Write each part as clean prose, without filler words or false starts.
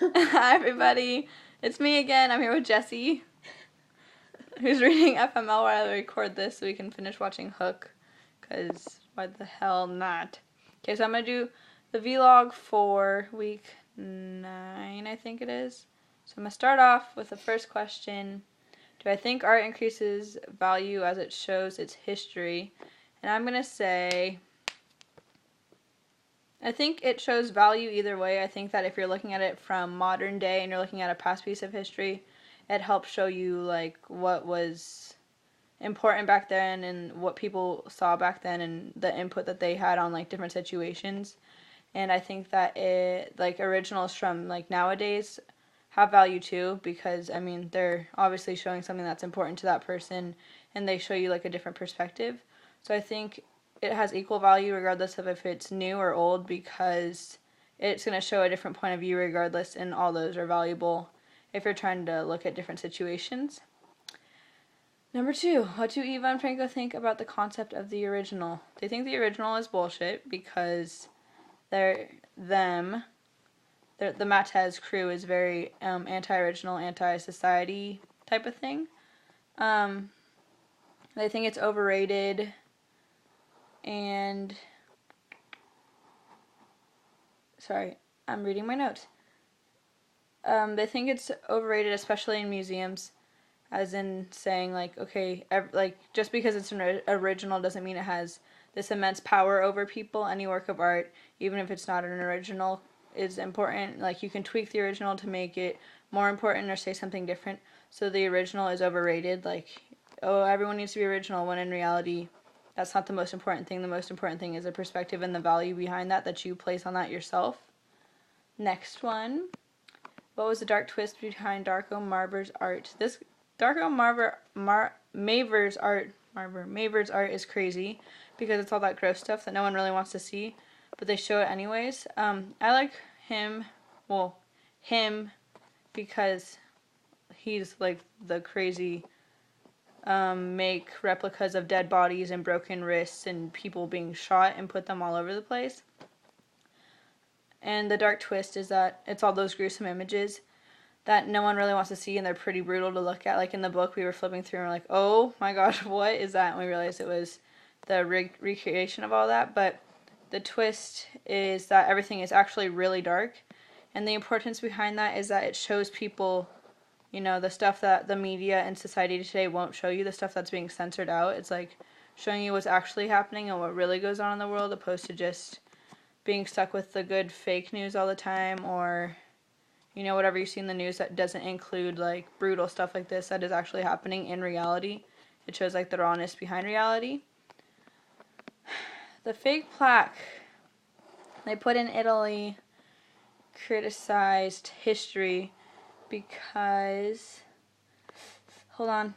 Hi everybody, it's me again. I'm here with Jesse, who's reading FML while I record this so we can finish watching Hook, because why the hell not? Okay, so I'm going to do the vlog for week 9, I think it is. So I'm going to start off with the first question. Do I think art increases value as it shows its history? And I'm going to say I think it shows value either way. I think that if you're looking at it from modern day and you're looking at a past piece of history, it helps show you like what was important back then and what people saw back then and the input that they had on like different situations. And I think that it like originals from like nowadays have value too, because I mean they're obviously showing something that's important to that person and they show you like a different perspective. So I think it has equal value regardless of if it's new or old, because it's going to show a different point of view regardless, and all those are valuable if you're trying to look at different situations. Number 2, what do Eva and Franco think about the concept of the original? They think the original is bullshit because the Matez crew is very anti-original, anti-society type of thing. They think it's overrated, and sorry, I'm reading my notes. They think it's overrated, especially in museums, as in saying like, okay, like just because it's an original doesn't mean it has this immense power over people. Any work of art, even if it's not an original, is important. Like you can tweak the original to make it more important or say something different. So the original is overrated. Like, oh, everyone needs to be original, when in reality, that's not the most important thing. The most important thing is the perspective and the value behind that you place on that yourself. Next one. What was the dark twist behind Darko Marver's art? This Darko Maver's art is crazy because it's all that gross stuff that no one really wants to see, but they show it anyways. I like him because he's like the crazy make replicas of dead bodies and broken wrists and people being shot and put them all over the place. And the dark twist is that it's all those gruesome images that no one really wants to see, and they're pretty brutal to look at. Like in the book, we were flipping through and we're like, oh my gosh, what is that? And we realized it was the recreation of all that. But the twist is that everything is actually really dark, and the importance behind that is that it shows people, you know, the stuff that the media and society today won't show you, the stuff that's being censored out. It's like showing you what's actually happening and what really goes on in the world, opposed to just being stuck with the good fake news all the time, or you know, whatever you see in the news that doesn't include like brutal stuff like this that is actually happening in reality. It shows like the rawness behind reality. The fake plaque they put in Italy criticized history because, hold on.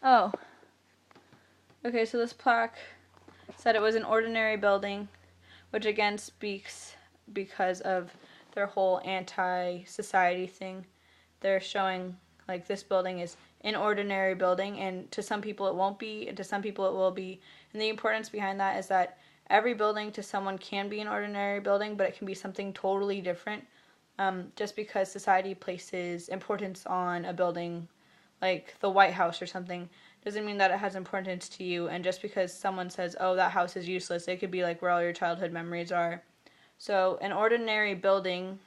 Oh. Okay, so this plaque said it was an ordinary building, which again speaks because of their whole anti-society thing. They're showing like this building is an ordinary building, and to some people it won't be, and to some people it will be. And the importance behind that is that every building to someone can be an ordinary building, but it can be something totally different. Just because society places importance on a building like the White House or something doesn't mean that it has importance to you. And just because someone says, oh, that house is useless, it could be like where all your childhood memories are. So an ordinary building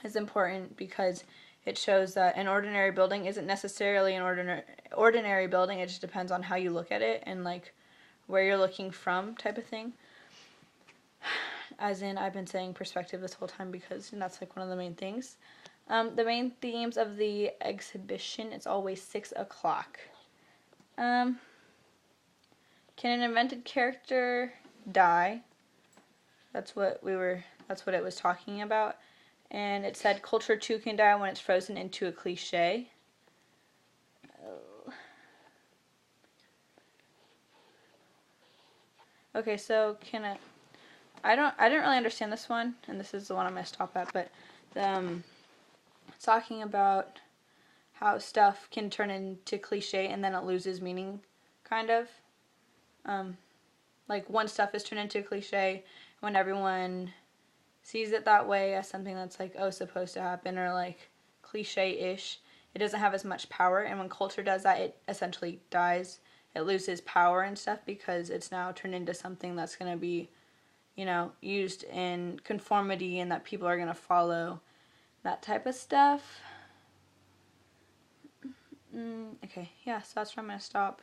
is important because it shows that an ordinary building isn't necessarily an ordinary building. It just depends on how you look at it and like where you're looking from, type of thing. As in, I've been saying perspective this whole time because that's like one of the main things. The main themes of the exhibition, it's always 6 o'clock. Can an invented character die? That's what it was talking about. And it said culture too can die when it's frozen into a cliche. Okay, so I didn't really understand this one, and this is the one I'm gonna stop at, but it's talking about how stuff can turn into cliche and then it loses meaning, kind of. like when stuff is turned into cliche, when everyone sees it that way as something that's like, oh, supposed to happen, or like cliche-ish, it doesn't have as much power. And when culture does that, it essentially dies. It loses power and stuff because it's now turned into something that's going to be, you know, used in conformity and that people are going to follow, that type of stuff. Okay, yeah, so that's where I'm going to stop.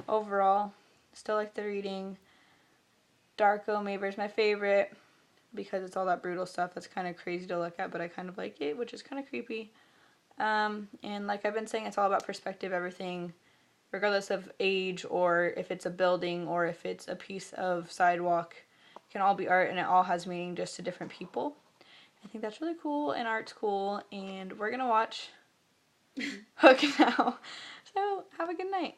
Overall, still like the reading. Darko Maber's my favorite because it's all that brutal stuff that's kind of crazy to look at, but I kind of like it, which is kind of creepy. And like I've been saying, it's all about perspective. Everything, regardless of age, or if it's a building, or if it's a piece of sidewalk, can all be art, and it all has meaning just to different people. I think that's really cool, and art's cool, and we're gonna watch Hook now. So have a good night.